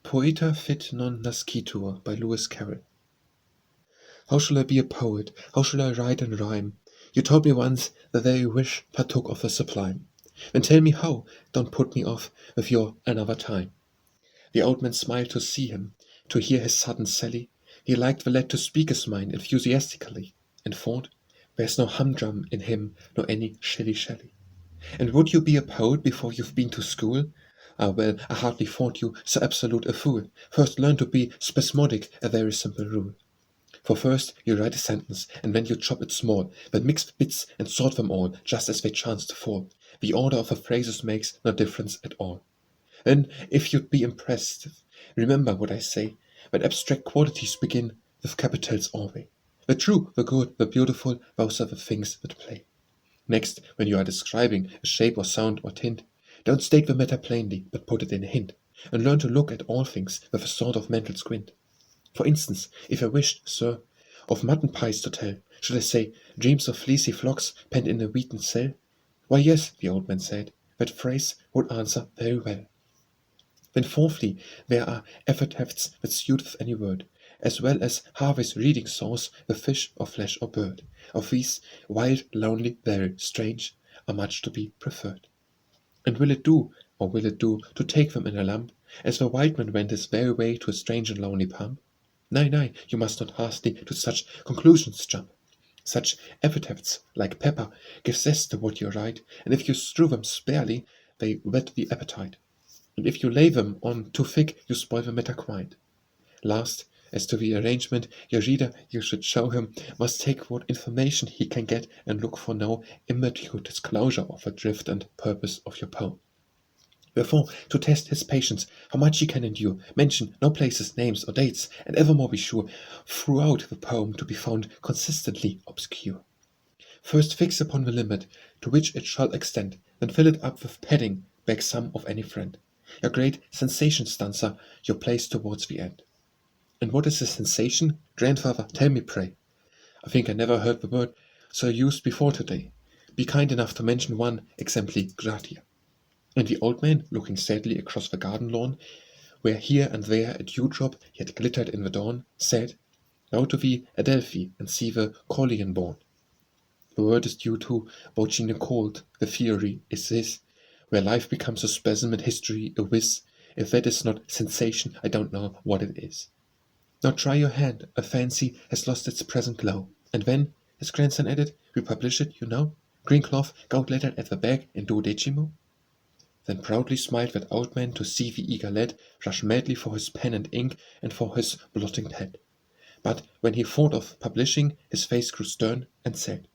Poeta fit non Nascitur by Carroll. How shall I be a poet? How shall I write and rhyme? You told me once the very wish partook of the sublime. Then tell me how, don't put me off with your another time. The old man smiled to see him, to hear his sudden sally. He liked the lad to speak his mind enthusiastically, and thought, there's no humdrum in him, nor any shilly-shally. And would you be a poet before you've been to school? Ah well, I hardly thought you so absolute a fool. First learn to be spasmodic, a very simple rule. For first you write a sentence, and then you chop it small, then mix the bits and sort them all, just as they chance to fall. The order of the phrases makes no difference at all. Then, if you'd be impressed, remember what I say, that abstract qualities begin with capitals alway. The true, the good, the beautiful, those are the things that play. Next, when you are describing a shape or sound or tint, don't state the matter plainly, but put it in a hint, and learn to look at all things with a sort of mental squint. For instance, if I wished, sir, of mutton pies to tell, should I say, dreams of fleecy flocks penned in a wheaten cell? Why yes, the old man said, that phrase would answer very well. Then fourthly, there are epithets that suiteth any word, as well as Harvey's reading sauce, the fish or flesh or bird. Of these, wild, lonely, very strange, are much to be preferred. And will it do, or will it do, to take them in a lump, as the wild man went his very way to a strange and lonely pump? Nay, nay, you must not hastily to such conclusions jump. Such epithets, like pepper, give zest to what you write, and if you strew them sparely, they whet the appetite. And if you lay them on too thick, you spoil the matter quite. Last, as to the arrangement, your reader, you should show him, must take what information he can get and look for no immature disclosure of the drift and purpose of your poem. Therefore, to test his patience, how much he can endure, mention no places, names, or dates, and evermore be sure throughout the poem to be found consistently obscure. First fix upon the limit to which it shall extend, then fill it up with padding, beg some of any friend. Your great sensation stanza, your place towards the end. And what is a sensation? Grandfather, tell me, pray. I think I never heard the word so used before today. Be kind enough to mention one exempli gratia. And the old man, looking sadly across the garden lawn, where here and there a dewdrop yet glittered in the dawn, said, Go to the Adelphi and see the Collean born. The word is due to Bocine cold. The theory is this, where life becomes a spasm and history a whiz. If that is not sensation, I don't know what it is. Now try your hand, a fancy has lost its present glow. And when, his grandson added, we publish it, you know, green cloth, gold lettered at the back in duodecimo. Then proudly smiled that old man to see the eager lad rush madly for his pen and ink and for his blotting pad. But when he thought of publishing, his face grew stern and said,